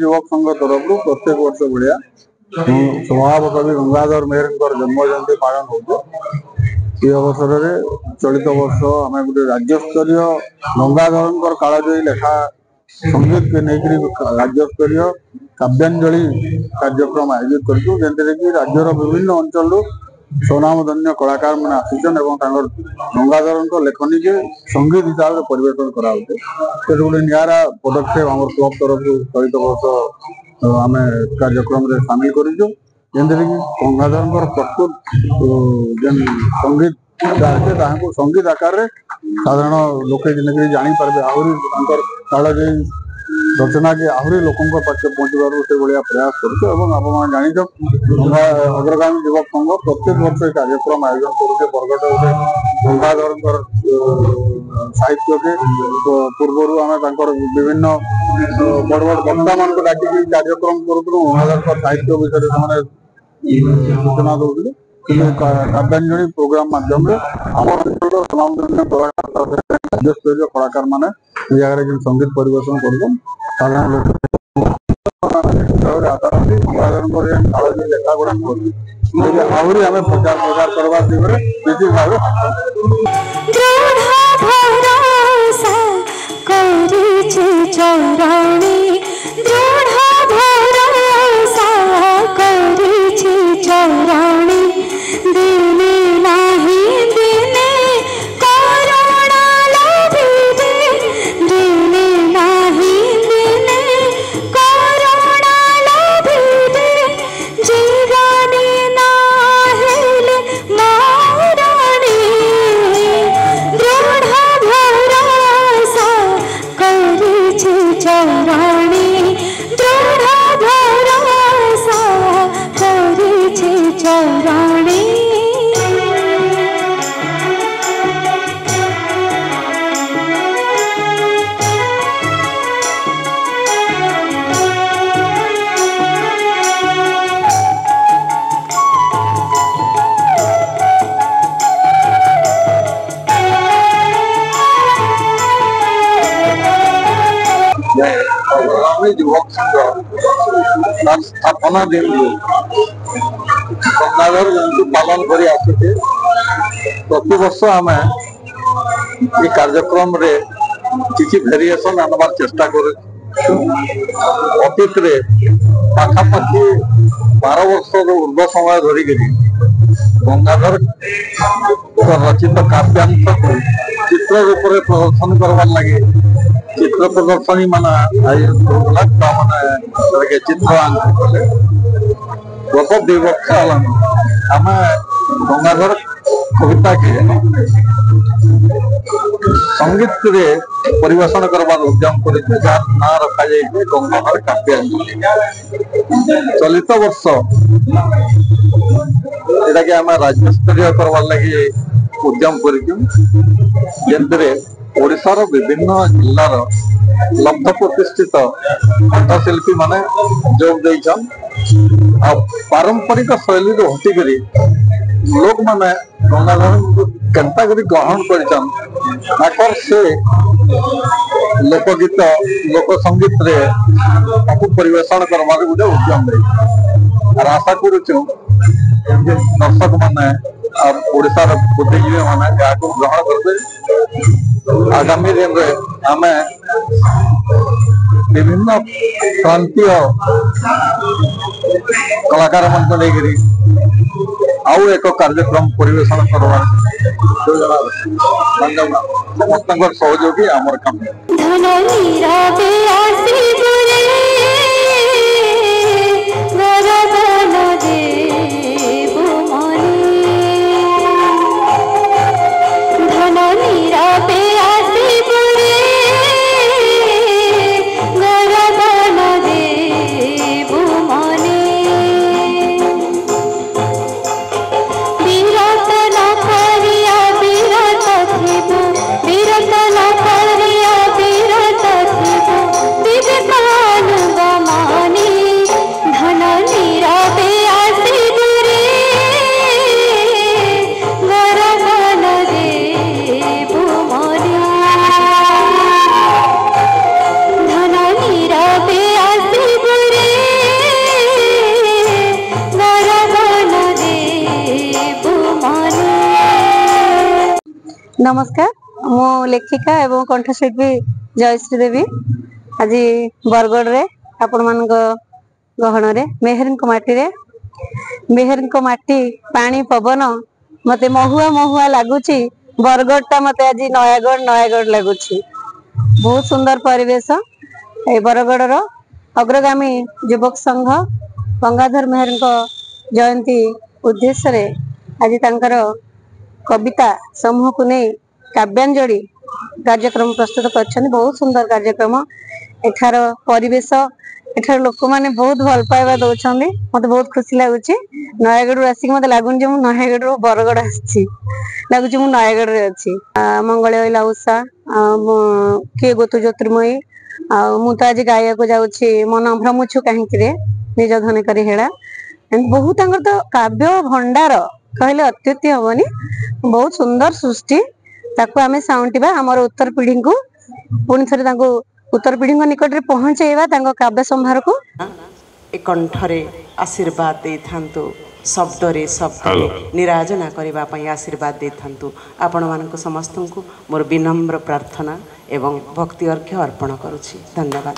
युवक संघ तरफ प्रत्येक वर्ष भाया स्वभाव कवि गंगाधर मेहर जन्म जयंती पालन हो अवसर में चलित वर्ष आम गोटे राज्य स्तरीय गंगाधर कालजयी लेखा संगीत के लेकर राज्य स्तरीय काव्यांजलि कार्यक्रम आयोजित करूँ कि राज्यर विभिन्न अंचल स्वनामधन्य कलाकार मैंने आसीचन गंगाधर लेखनी के संगीत हिसाब से परिवेशन कराऊे गोटे निरा पदक्षेप आम क्लब तरफ चलित वर्ष आम कार्यक्रम में सामिल करूँ जैसे कि गंगाधर प्रस्तुत जेन संगीत संगीत आकार में साधारण लोके जापारे आहरी कालजयी रचना के आहरी लोकों पाखे पहुँचवर से भाया प्रयास करें जानी अग्रगामी युवक संघ प्रत्येक वर्ष कार्यक्रम आयोजन करुचे बरगढ़ गोटे गंगाधर साहित्य के पूर्वर आम विभिन्न बड़ बड़ वक्ता मान डाक कार्यक्रम करूँ गंगाधर साहित्य विषय सूचना दूसरे काव्यांजलि प्रोग्राम माध्यम राज्य स्तरीय कलाकार मैंने जगह संगीत परिवेशन कर साधारण लोग लेखा गुड़ा आहरी आम प्रचार प्रसार करवा दिगरे निश्चित युवक संघ स्थापना दिन गंगाधर जयंती पालन कर आसुचे प्रति वर्ष आम ये कार्यक्रम रे किसी वेरिएशन आनबार चेष्टा कर अतीत रे पाखापाखि 12 वर्ष ऊर्ध समय धरिक गंगाधर रचित काव्यांश को चित्र रूप में प्रदर्शन करवार लगे चित्र प्रदर्शनी माना चित्र आंकले गत 2 वर्ष आम गंगाधर कविता के संगीत रे परिवेशन करवार उद्यम कर ना रखा जाए गंगाधर काव्यांजलि चलित वर्ष एटा के आम राज्य स्तरीय करवार लगी उद्यम कर ओडिशार विभिन्न जिलार लब्ध प्रतिष्ठित कंठशिल्पी माने जोग देइछन आ पारंपरिक शैली रो हटिकरी लोक माने गंगाधर केंता करी ग्रहण करिछन आकर से लोकगीत लोक संगीत रे परिवेशन करवा गोटे उद्यम दे और आशा करुचु दर्शक मैंने ओडार बुद्धिजीवी मैंने ग्रहण करते आगामी दिन में आम विभिन्न प्रांतीय कलाकार मान आउ एक कार्यक्रम परिवेशन करवार समस्त सहयोगी आमर काम नमस्कार मो लेखिका एवं कंठशिल्पी जयश्री देवी आज बरगढ़ रे आपण मान गहन रे मेहरन माटी पानी पवन मते महुआ महुआ लगुच बरगढ़ टा मते आज नयागढ़ लगुच बहुत सुंदर परिवेश ए बरगढ़ रो अग्रगामी युवक संघ गंगाधर मेहर जयंती उद्देश्य रे आज तांकर कविता समूह को नहीं काव्यांजलि कार्यक्रम प्रस्तुत कर बहुत सुंदर कार्यक्रम एठार परिवेश एठार लोक मैंने बहुत भल पाइबा दौरान मत बहुत खुशी लगुच नयागढ़ आसिक मत लगुन नयागढ़ बरगढ़ आसी लगुच नयागढ़ अच्छी मंगल उषा किए गोतु ज्योतिर्मयी मुझे आज गाया को जाऊँगी मन भ्रमुछु कहीं निज धन कर हेड़ा बहुत तो काव्य भंडार कहले अत्युक्ति हेनी बहुत सुंदर सृष्टि ताकू आम साउंटिबा आमर उत्तर पीढ़ी को पुणी थे उत्तर पीढ़ी निकट में पहुंचेबा काव्य संभार को कंठरे आशीर्वाद दे थांतु शब्दरे शब्द निराजना करबा पई आशीर्वाद दे थांतु आपण मानक समस्त को मोर विनम्र प्रार्थना एवं भक्ति अर्घ्य अर्पण करुछि। धन्यवाद।